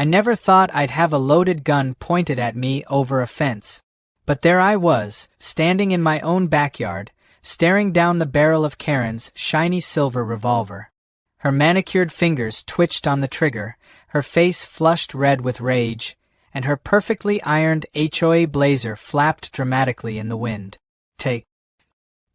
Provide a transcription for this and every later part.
I never thought I'd have a loaded gun pointed at me over a fence. But there I was, standing in my own backyard, staring down the barrel of Karen's shiny silver revolver. Her manicured fingers twitched on the trigger, her face flushed red with rage, and her perfectly ironed HOA blazer flapped dramatically in the wind. "Take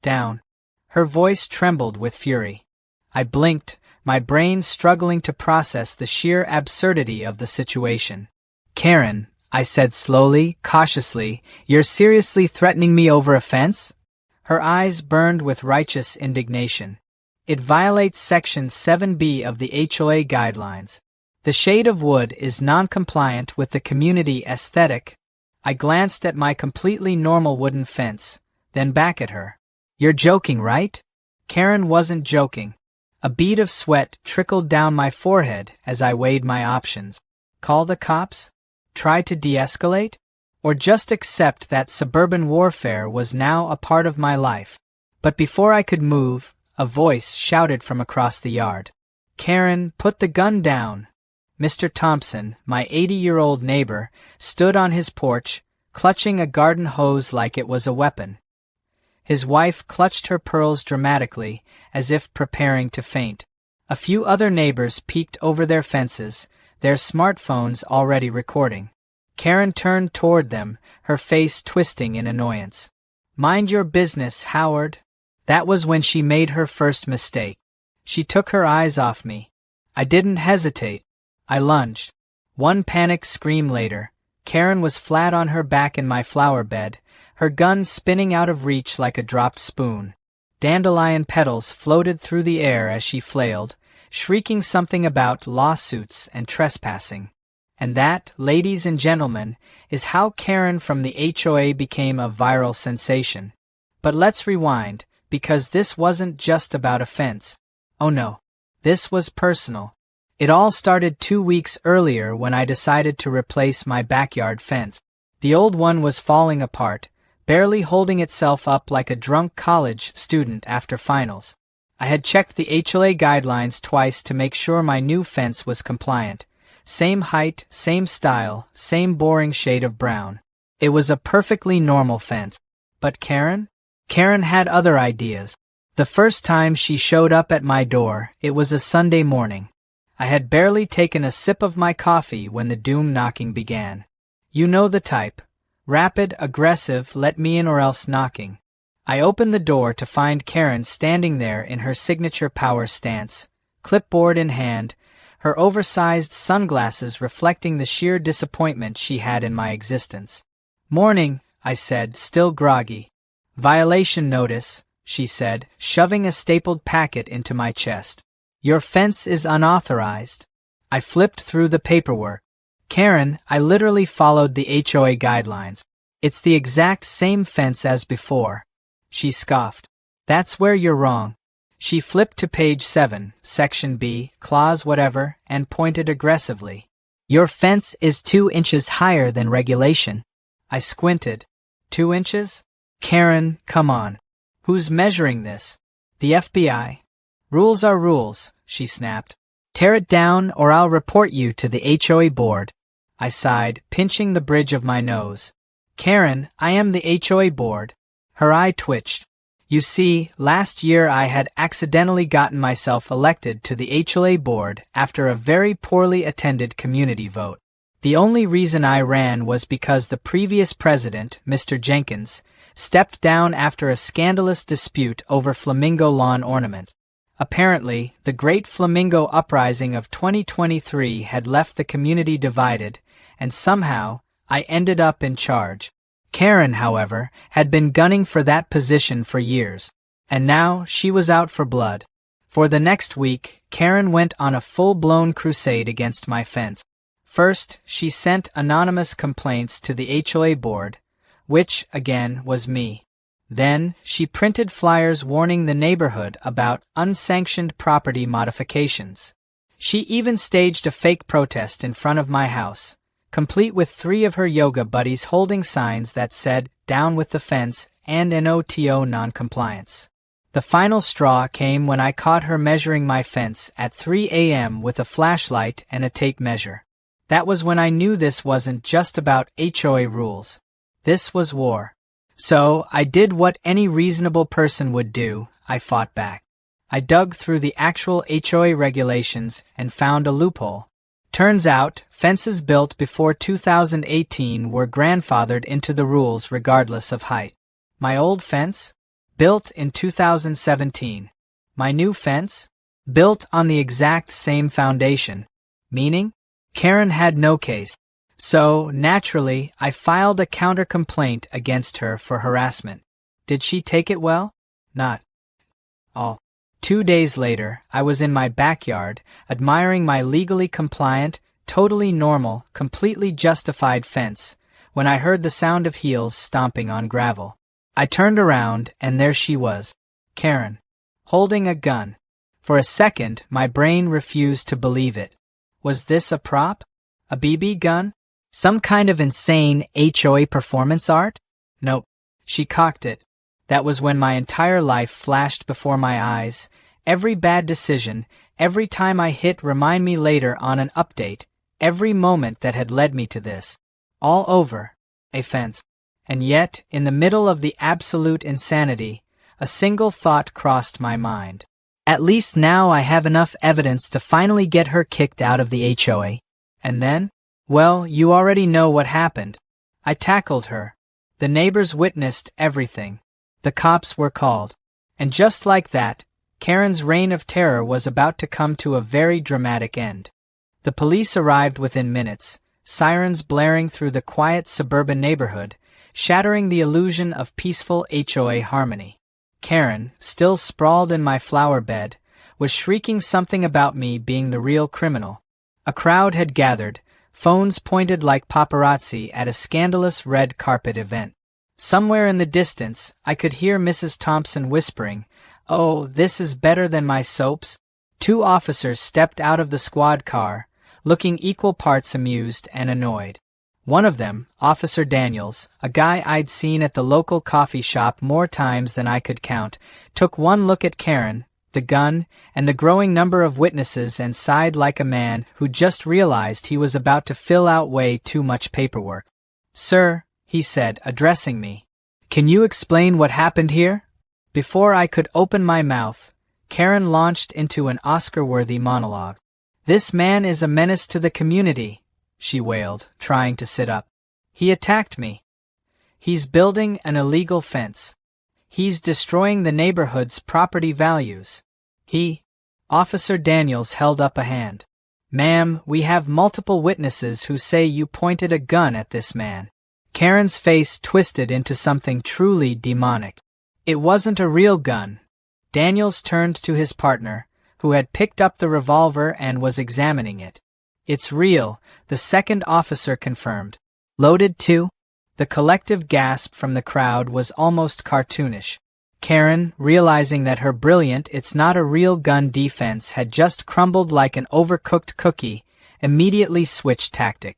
down." Her voice trembled with fury. I blinked, my brain struggling to process the sheer absurdity of the situation. "Karen," I said slowly, cautiously, "you're seriously threatening me over a fence?" Her eyes burned with righteous indignation. "It violates Section 7B of the HOA guidelines. The shade of wood is non-compliant with the community aesthetic." I glanced at my completely normal wooden fence, then back at her. "You're joking, right?" Karen wasn't joking. A bead of sweat trickled down my forehead as I weighed my options. Call the cops? Try to de-escalate? Or just accept that suburban warfare was now a part of my life? But before I could move, a voice shouted from across the yard. "Karen, put the gun down." Mr. Thompson, my 80-year-old neighbor, stood on his porch, clutching a garden hose like it was a weapon. His wife clutched her pearls dramatically, as if preparing to faint. A few other neighbors peeked over their fences, their smartphones already recording. Karen turned toward them, her face twisting in annoyance. "Mind your business, Howard." That was when she made her first mistake. She took her eyes off me. I didn't hesitate. I lunged. One panicked scream later, Karen was flat on her back in my flower bed, her gun spinning out of reach like a dropped spoon. Dandelion petals floated through the air as she flailed, shrieking something about lawsuits and trespassing. And that, ladies and gentlemen, is how Karen from the HOA became a viral sensation. But let's rewind, because this wasn't just about a fence. Oh no, this was personal. It all started 2 weeks earlier when I decided to replace my backyard fence. The old one was falling apart, barely holding itself up like a drunk college student after finals. I had checked the HOA guidelines twice to make sure my new fence was compliant. Same height, same style, same boring shade of brown. It was a perfectly normal fence. But Karen? Karen had other ideas. The first time she showed up at my door, it was a Sunday morning. I had barely taken a sip of my coffee when the doom knocking began. You know the type. Rapid, aggressive, let me in or else knocking. I opened the door to find Karen standing there in her signature power stance, clipboard in hand, her oversized sunglasses reflecting the sheer disappointment she had in my existence. "Morning," I said, still groggy. "Violation notice," she said, shoving a stapled packet into my chest. "Your fence is unauthorized." I flipped through the paperwork. "Karen, I literally followed the HOA guidelines. It's the exact same fence as before." She scoffed. "That's where you're wrong." She flipped to page 7, section B, clause whatever, and pointed aggressively. "Your fence is 2 inches higher than regulation." I squinted. 2 inches? Karen, come on. Who's measuring this? The FBI. "Rules are rules," she snapped. "Tear it down or I'll report you to the HOA board." I sighed, pinching the bridge of my nose. "Karen, I am the HOA board." Her eye twitched. "You see, last year I had accidentally gotten myself elected to the HOA board after a very poorly attended community vote. The only reason I ran was because the previous president, Mr. Jenkins, stepped down after a scandalous dispute over flamingo lawn ornament. Apparently, the Great Flamingo Uprising of 2023 had left the community divided, and somehow, I ended up in charge. Karen, however, had been gunning for that position for years, and now she was out for blood. For the next week, Karen went on a full-blown crusade against my fence. First, she sent anonymous complaints to the HOA board, which, again, was me. Then, she printed flyers warning the neighborhood about unsanctioned property modifications. She even staged a fake protest in front of my house, complete with 3 of her yoga buddies holding signs that said, "Down with the fence," and NOTO noncompliance. The final straw came when I caught her measuring my fence at 3 a.m. with a flashlight and a tape measure. That was when I knew this wasn't just about HOA rules. This was war. So, I did what any reasonable person would do. I fought back. I dug through the actual HOA regulations and found a loophole. Turns out, fences built before 2018 were grandfathered into the rules regardless of height. My old fence? Built in 2017. My new fence? Built on the exact same foundation. Meaning? Karen had no case. So, naturally, I filed a counter-complaint against her for harassment. Did she take it well? Not all. 2 days later, I was in my backyard, admiring my legally compliant, totally normal, completely justified fence, when I heard the sound of heels stomping on gravel. I turned around, and there she was, Karen, holding a gun. For a second, my brain refused to believe it. Was this a prop? A BB gun? Some kind of insane HOA performance art? Nope. She cocked it. That was when my entire life flashed before my eyes. Every bad decision, every time I hit remind me later on an update, every moment that had led me to this. All over. A fence. And yet, in the middle of the absolute insanity, a single thought crossed my mind. At least now I have enough evidence to finally get her kicked out of the HOA. And then? Well, you already know what happened. I tackled her. The neighbors witnessed everything. The cops were called. And just like that, Karen's reign of terror was about to come to a very dramatic end. The police arrived within minutes, sirens blaring through the quiet suburban neighborhood, shattering the illusion of peaceful HOA harmony. Karen, still sprawled in my flower bed, was shrieking something about me being the real criminal. A crowd had gathered, phones pointed like paparazzi at a scandalous red carpet event. Somewhere in the distance, I could hear Mrs. Thompson whispering, "Oh, this is better than my soaps." 2 officers stepped out of the squad car, looking equal parts amused and annoyed. One of them, Officer Daniels, a guy I'd seen at the local coffee shop more times than I could count, took one look at Karen, the gun, and the growing number of witnesses and sighed like a man who just realized he was about to fill out way too much paperwork. "Sir," he said, addressing me, "can you explain what happened here?" Before I could open my mouth, Karen launched into an Oscar-worthy monologue. "This man is a menace to the community," she wailed, trying to sit up. "He attacked me. He's building an illegal fence. He's destroying the neighborhood's property values. Officer Daniels held up a hand. "Ma'am, we have multiple witnesses who say you pointed a gun at this man." Karen's face twisted into something truly demonic. "It wasn't a real gun." Daniels turned to his partner, who had picked up the revolver and was examining it. "It's real," the second officer confirmed. "Loaded too?" The collective gasp from the crowd was almost cartoonish. Karen, realizing that her brilliant "it's not a real gun" defense had just crumbled like an overcooked cookie, immediately switched tactic.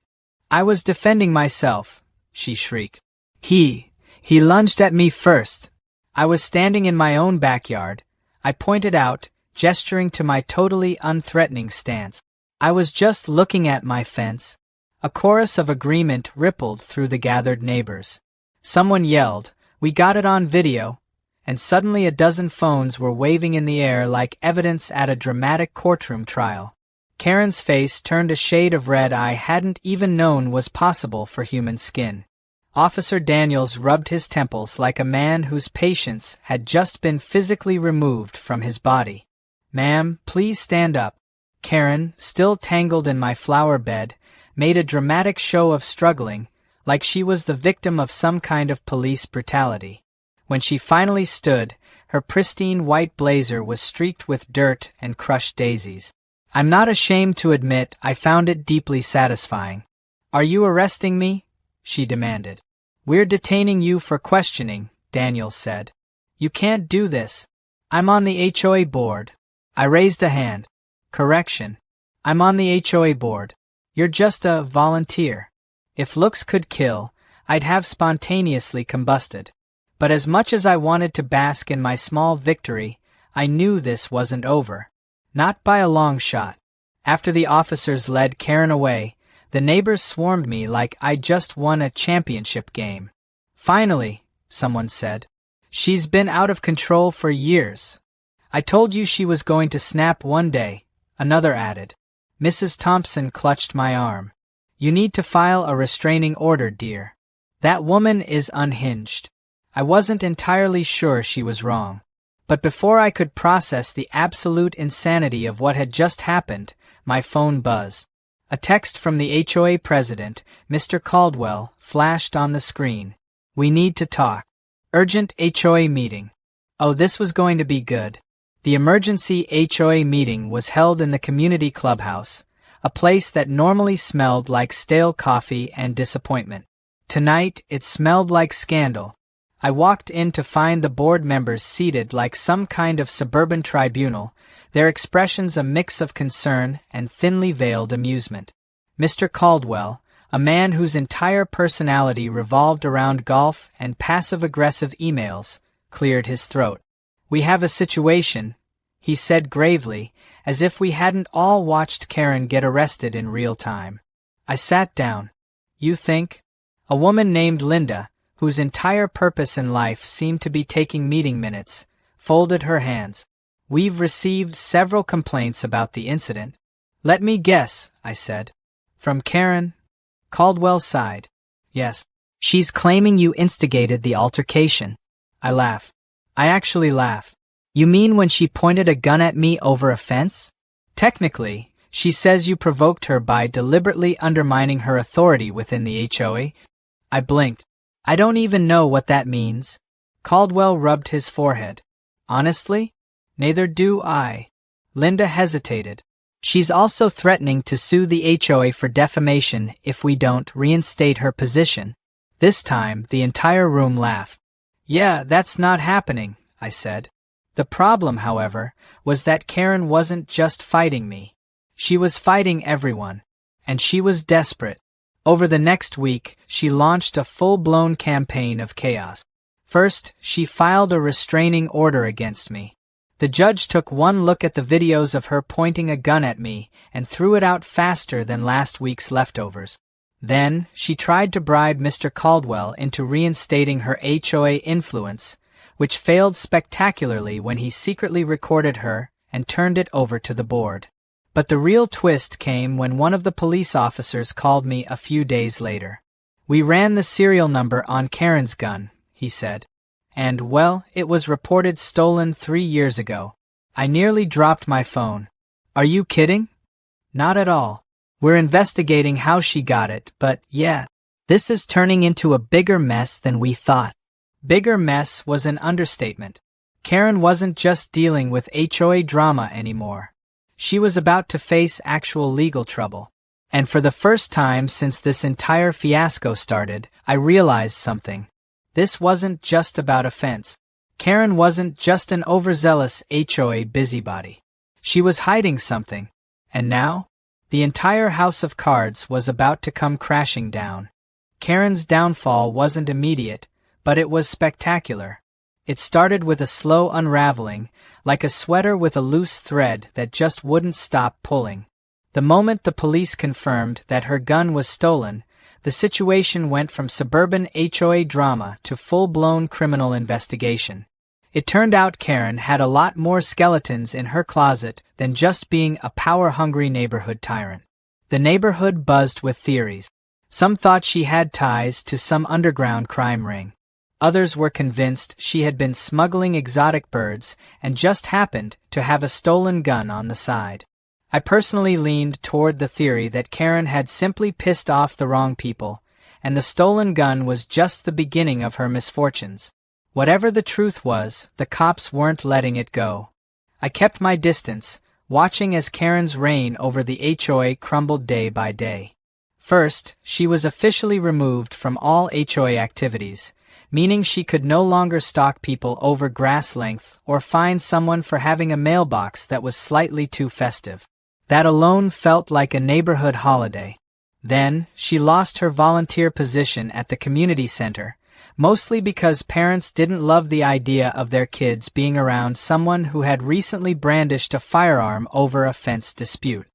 "I was defending myself," she shrieked. He lunged at me first. I was standing in my own backyard," I pointed out, gesturing to my totally unthreatening stance. "I was just looking at my fence." A chorus of agreement rippled through the gathered neighbors. Someone yelled, "We got it on video," and suddenly a dozen phones were waving in the air like evidence at a dramatic courtroom trial. Karen's face turned a shade of red I hadn't even known was possible for human skin. Officer Daniels rubbed his temples like a man whose patience had just been physically removed from his body. "Ma'am, please stand up." Karen, still tangled in my flower bed, made a dramatic show of struggling, like she was the victim of some kind of police brutality. When she finally stood, her pristine white blazer was streaked with dirt and crushed daisies. I'm not ashamed to admit I found it deeply satisfying. "Are you arresting me?" she demanded. "We're detaining you for questioning," Daniels said. "You can't do this. I'm on the HOA board." I raised a hand. "Correction. I'm on the HOA board. You're just a volunteer." If looks could kill, I'd have spontaneously combusted. But as much as I wanted to bask in my small victory, I knew this wasn't over. Not by a long shot. After the officers led Karen away, The neighbors swarmed me like I just won a championship game. Finally, someone said. She's been out of control for years. I told you she was going to snap one day, another added. Mrs. Thompson clutched my arm. You need to file a restraining order, dear. That woman is unhinged. I wasn't entirely sure she was wrong. But before I could process the absolute insanity of what had just happened, my phone buzzed. A text from the HOA president, Mr. Caldwell, flashed on the screen. We need to talk. Urgent HOA meeting. Oh, this was going to be good. The emergency HOA meeting was held in the community clubhouse, a place that normally smelled like stale coffee and disappointment. Tonight, it smelled like scandal. I walked in to find the board members seated like some kind of suburban tribunal, their expressions a mix of concern and thinly veiled amusement. Mr. Caldwell, a man whose entire personality revolved around golf and passive-aggressive emails, cleared his throat. We have a situation, he said gravely, as if we hadn't all watched Karen get arrested in real time. I sat down. You think? A woman named Linda, whose entire purpose in life seemed to be taking meeting minutes, folded her hands. We've received several complaints about the incident. Let me guess, I said. From Karen? Caldwell sighed. Yes. She's claiming you instigated the altercation. I laughed. I actually laughed. You mean when she pointed a gun at me over a fence? Technically, she says you provoked her by deliberately undermining her authority within the HOA. I blinked. I don't even know what that means. Caldwell rubbed his forehead. Honestly? Neither do I. Linda hesitated. She's also threatening to sue the HOA for defamation if we don't reinstate her position. This time, the entire room laughed. Yeah, that's not happening, I said. The problem, however, was that Karen wasn't just fighting me. She was fighting everyone. And she was desperate. Over the next week, she launched a full-blown campaign of chaos. First, she filed a restraining order against me. The judge took one look at the videos of her pointing a gun at me and threw it out faster than last week's leftovers. Then, she tried to bribe Mr. Caldwell into reinstating her HOA influence, which failed spectacularly when he secretly recorded her and turned it over to the board. But the real twist came when one of the police officers called me a few days later. We ran the serial number on Karen's gun, he said. And, well, it was reported stolen 3 years ago. I nearly dropped my phone. Are you kidding? Not at all. We're investigating how she got it, but yeah, this is turning into a bigger mess than we thought. Bigger mess was an understatement. Karen wasn't just dealing with HOA drama anymore. She was about to face actual legal trouble. And for the first time since this entire fiasco started, I realized something. This wasn't just about offense. Karen wasn't just an overzealous HOA busybody. She was hiding something. And now, the entire house of cards was about to come crashing down. Karen's downfall wasn't immediate, but it was spectacular. It started with a slow unraveling, like a sweater with a loose thread that just wouldn't stop pulling. The moment the police confirmed that her gun was stolen, the situation went from suburban HOA drama to full-blown criminal investigation. It turned out Karen had a lot more skeletons in her closet than just being a power-hungry neighborhood tyrant. The neighborhood buzzed with theories. Some thought she had ties to some underground crime ring. Others were convinced she had been smuggling exotic birds and just happened to have a stolen gun on the side. I personally leaned toward the theory that Karen had simply pissed off the wrong people, and the stolen gun was just the beginning of her misfortunes. Whatever the truth was, the cops weren't letting it go. I kept my distance, watching as Karen's reign over the HOA crumbled day by day. First, she was officially removed from all HOA activities, meaning she could no longer stalk people over grass length or fine someone for having a mailbox that was slightly too festive. That alone felt like a neighborhood holiday. Then, she lost her volunteer position at the community center, mostly because parents didn't love the idea of their kids being around someone who had recently brandished a firearm over a fence dispute.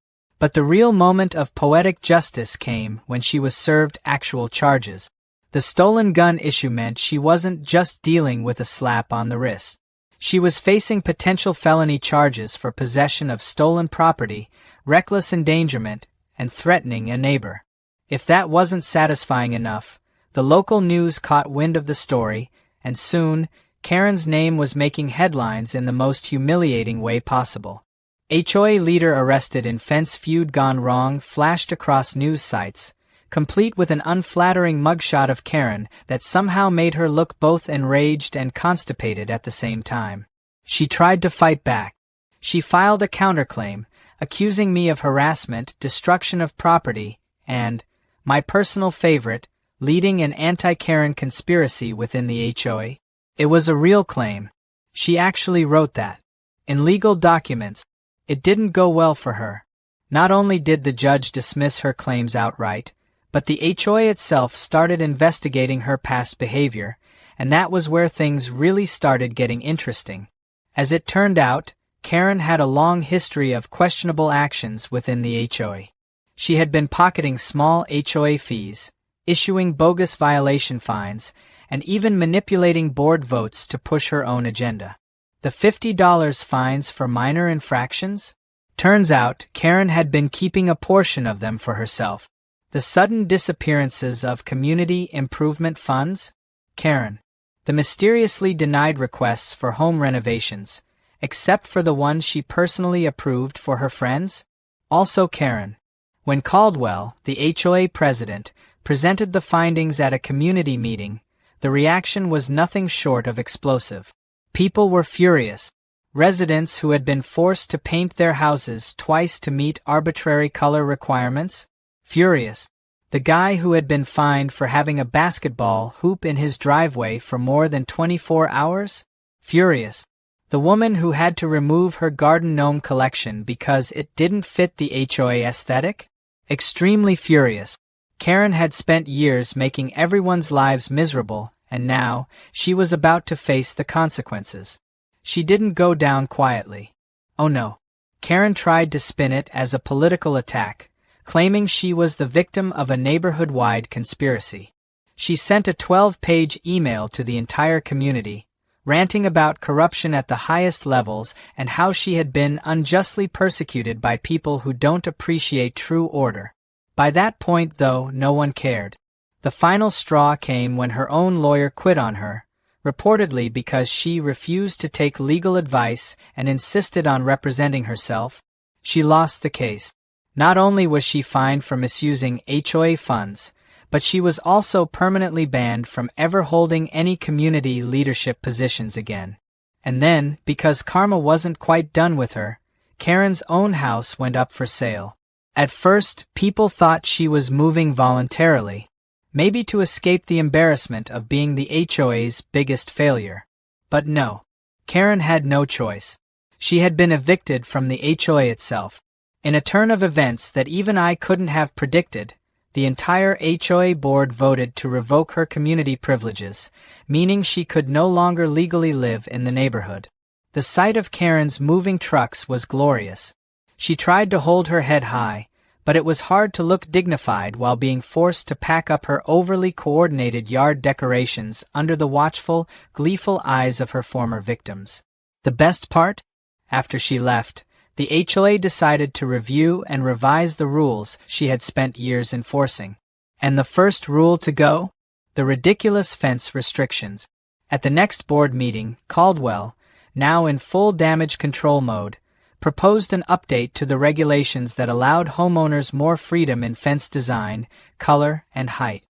But the real moment of poetic justice came when she was served actual charges. The stolen gun issue meant she wasn't just dealing with a slap on the wrist. She was facing potential felony charges for possession of stolen property, reckless endangerment, and threatening a neighbor. If that wasn't satisfying enough, the local news caught wind of the story, and soon, Karen's name was making headlines in the most humiliating way possible. HOA leader arrested in fence feud gone wrong flashed across news sites, complete with an unflattering mugshot of Karen that somehow made her look both enraged and constipated at the same time. She tried to fight back. She filed a counterclaim, accusing me of harassment, destruction of property, and, my personal favorite, leading an anti-Karen conspiracy within the HOA. It was a real claim. She actually wrote that. In legal documents, it didn't go well for her. Not only did the judge dismiss her claims outright, but the HOA itself started investigating her past behavior, and that was where things really started getting interesting. As it turned out, Karen had a long history of questionable actions within the HOA. She had been pocketing small HOA fees, issuing bogus violation fines, and even manipulating board votes to push her own agenda. The $50 fines for minor infractions? Turns out, Karen had been keeping a portion of them for herself. The sudden disappearances of community improvement funds? Karen. The mysteriously denied requests for home renovations, except for the ones she personally approved for her friends? Also Karen. When Caldwell, the HOA president, presented the findings at a community meeting, the reaction was nothing short of explosive. People were furious. Residents who had been forced to paint their houses twice to meet arbitrary color requirements? Furious. The guy who had been fined for having a basketball hoop in his driveway for more than 24 hours? Furious. The woman who had to remove her garden gnome collection because it didn't fit the HOA aesthetic? Extremely furious. Karen had spent years making everyone's lives miserable, and now, she was about to face the consequences. She didn't go down quietly. Oh no. Karen tried to spin it as a political attack, claiming she was the victim of a neighborhood-wide conspiracy. She sent a 12-page email to the entire community, ranting about corruption at the highest levels and how she had been unjustly persecuted by people who don't appreciate true order. By that point, though, no one cared. The final straw came when her own lawyer quit on her, reportedly because she refused to take legal advice and insisted on representing herself. She lost the case. Not only was she fined for misusing HOA funds, but she was also permanently banned from ever holding any community leadership positions again. And then, because karma wasn't quite done with her, Karen's own house went up for sale. At first, people thought she was moving voluntarily, maybe to escape the embarrassment of being the HOA's biggest failure. But no, Karen had no choice. She had been evicted from the HOA itself. In a turn of events that even I couldn't have predicted, the entire HOA board voted to revoke her community privileges, meaning she could no longer legally live in the neighborhood. The sight of Karen's moving trucks was glorious. She tried to hold her head high, but it was hard to look dignified while being forced to pack up her overly coordinated yard decorations under the watchful, gleeful eyes of her former victims. The best part? After she left, the HOA decided to review and revise the rules she had spent years enforcing. And the first rule to go? The ridiculous fence restrictions. At the next board meeting, Caldwell, now in full damage control mode, proposed an update to the regulations that allowed homeowners more freedom in fence design, color, and height.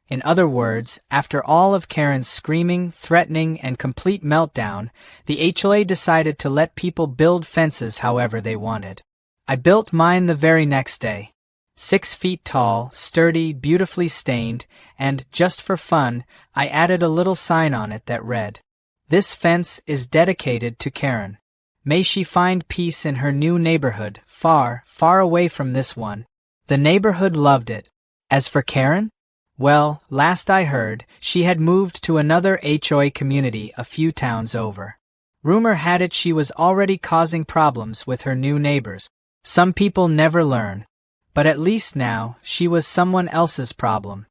In other words, after all of Karen's screaming, threatening, and complete meltdown, the HOA decided to let people build fences however they wanted. I built mine the very next day. 6 feet tall, sturdy, beautifully stained, and, just for fun, I added a little sign on it that read, "This fence is dedicated to Karen. May she find peace in her new neighborhood, far, far away from this one." The neighborhood loved it. As for Karen? Well, last I heard, she had moved to another HOA community a few towns over. Rumor had it she was already causing problems with her new neighbors. Some people never learn. But at least now, she was someone else's problem.